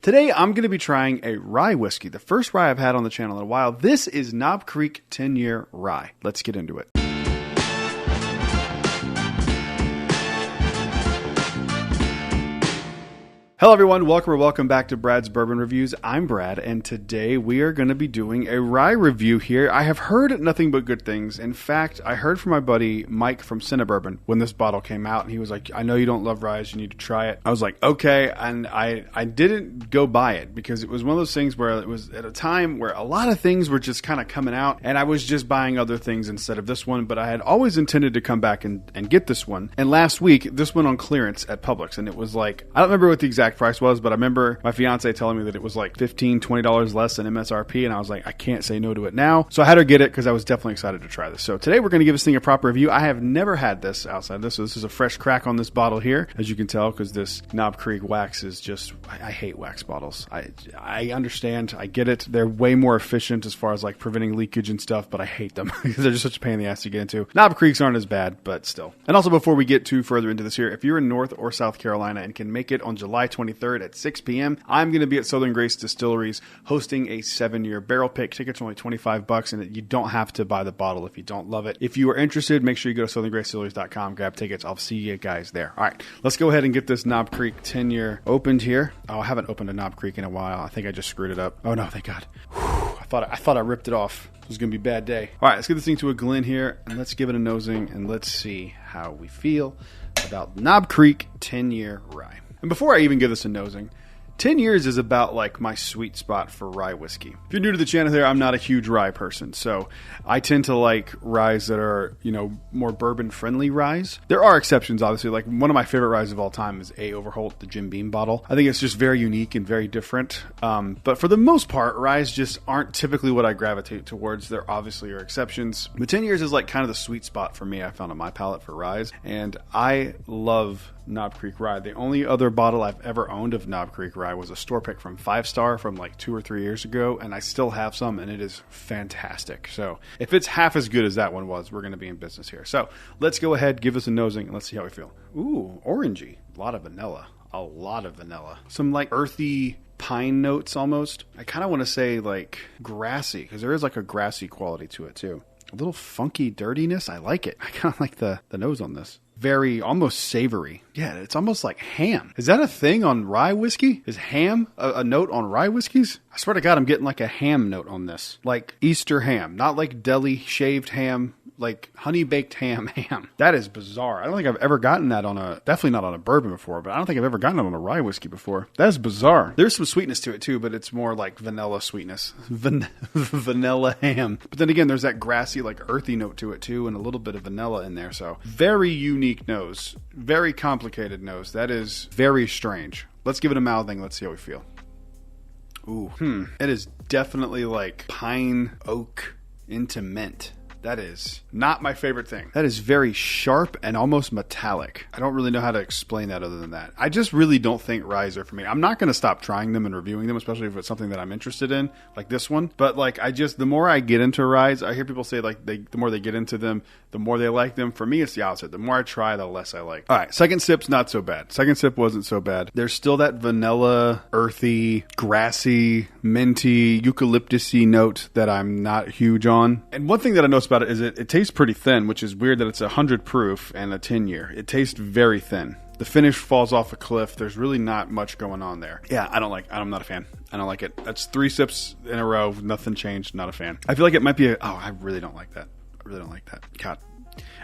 Today, I'm going to be trying a rye whiskey, the first rye I've had on the channel in a while. This is Knob Creek 10-year rye. Let's get into it. Hello everyone, welcome back to Brad's Bourbon Reviews. I'm Brad, and today we are going to be doing a rye review here. I have heard nothing but good things. In fact, I heard from my buddy Mike from Bourbon when this bottle came out, and he was like, I know you don't love rye, you need to try it. I was like, okay, and I didn't go buy it because it was one of those things where it was at a time where a lot of things were just kind of coming out, and I was just buying other things instead of this one, but I had always intended to come back and get this one. And last week, this went on clearance at Publix, and it was like, I don't remember what the exact price was, but I remember my fiance telling me that it was like $15, $20 less than MSRP, and I was like, I can't say no to it now. So I had her get it because I was definitely excited to try this. So today we're going to give this thing a proper review. I have never had this outside of this, so this is a fresh crack on this bottle here, as you can tell, because this Knob Creek wax is just, I hate wax bottles. I understand, I get it. They're way more efficient as far as like preventing leakage and stuff, but I hate them because they're just such a pain in the ass to get into. Knob Creeks aren't as bad, but still. And also, before we get too further into this here, if you're in North or South Carolina and can make it on July 23rd at 6 p.m., I'm going to be at Southern Grace Distilleries hosting a 7-year barrel pick. Tickets are only $25, and you don't have to buy the bottle if you don't love it. If you are interested, make sure you go to southerngracedistilleries.com, grab tickets. I'll see you guys there. All right, let's go ahead and get this Knob Creek 10-year opened here. Oh, I haven't opened a Knob Creek in a while. I think I just screwed it up. Oh no, thank God. Whew, I thought I ripped it off. It was going to be a bad day. All right, let's get this thing to a Glen here, and let's give it a nosing, and let's see how we feel about Knob Creek 10-year rye. And before I even give this a nosing, 10 years is about like my sweet spot for rye whiskey. If you're new to the channel here, I'm not a huge rye person, so I tend to like ryes that are, more bourbon-friendly ryes. There are exceptions, obviously. Like one of my favorite ryes of all time is A. Overholt, the Jim Beam bottle. I think it's just very unique and very different. But for the most part, ryes just aren't typically what I gravitate towards. There obviously are exceptions. But 10 years is like kind of the sweet spot for me, I found on my palate for ryes. And I love Knob Creek rye. The only other bottle I've ever owned of Knob Creek rye was a store pick from 5 Star from like 2 or 3 years ago, and I still have some, and it is fantastic. So if it's half as good as that one was, we're going to be in business here. So let's go ahead, give us a nosing, and let's see how we feel. Ooh, orangey. A lot of vanilla. Some like earthy pine notes almost. I kind of want to say like grassy, because there is like a grassy quality to it too. A little funky dirtiness. I like it. I kind of like the nose on this. Very almost savory. Yeah, it's almost like ham. Is that a thing on rye whiskey? Is ham a note on rye whiskeys? I swear to God, I'm getting like a ham note on this. Like Easter ham, not like deli shaved ham, like honey baked ham. That is bizarre. I don't think I've ever gotten that definitely not on a bourbon before, but I don't think I've ever gotten it on a rye whiskey before. That is bizarre. There's some sweetness to it too, but it's more like vanilla sweetness. Vanilla ham. But then again, there's that grassy, like earthy note to it too, and a little bit of vanilla in there. So very unique nose. Very complicated nose. That is very strange. Let's give it a mouthing. Let's see how we feel. Ooh. It is definitely like pine oak into mint. That is not my favorite thing. That is very sharp and almost metallic. I don't really know how to explain that other than that. I just really don't think ryes are for me. I'm not going to stop trying them and reviewing them, especially if it's something that I'm interested in, like this one. But like, the more I get into ryes, I hear people say like the more they get into them, the more they like them. For me, it's the opposite. The more I try, the less I like. All right, second sip's not so bad. Second sip wasn't so bad. There's still that vanilla, earthy, grassy, minty, eucalyptus-y note that I'm not huge on. And one thing that I noticed about it is it tastes pretty thin, which is weird that it's 100 proof and a 10-year. It tastes very thin. The finish falls off a cliff. There's really not much going on there. Yeah, I'm not a fan. I don't like it. That's 3 sips in a row. Nothing changed. Not a fan. I feel like it might be I really don't like that. God.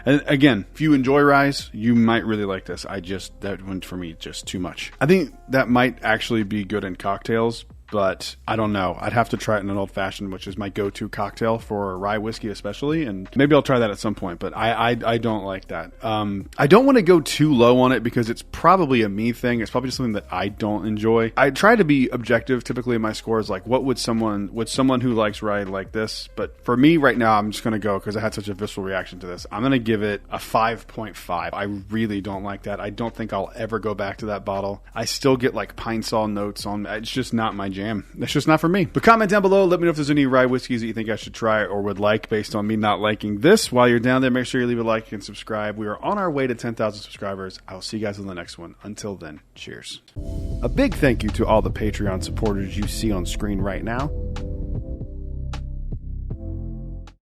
And again, if you enjoy ryes, you might really like this. That one for me, just too much. I think that might actually be good in cocktails, but I don't know. I'd have to try it in an old fashioned, which is my go-to cocktail for rye whiskey especially, and maybe I'll try that at some point, but I don't like that. I don't want to go too low on it because it's probably a me thing. It's probably just something that I don't enjoy. I try to be objective. Typically in my scores, like what would someone who likes rye like this? But for me right now, I'm just going to go, because I had such a visceral reaction to this, I'm going to give it a 5.5. I really don't like that. I don't think I'll ever go back to that bottle. I still get like pine sol notes on. It's just not my jam. That's just not for me. But comment down below. Let me know if there's any rye whiskeys that you think I should try or would like based on me not liking this. While you're down there, make sure you leave a like and subscribe. We are on our way to 10,000 subscribers. I'll see you guys in the next one. Until then, cheers. A big thank you to all the Patreon supporters you see on screen right now.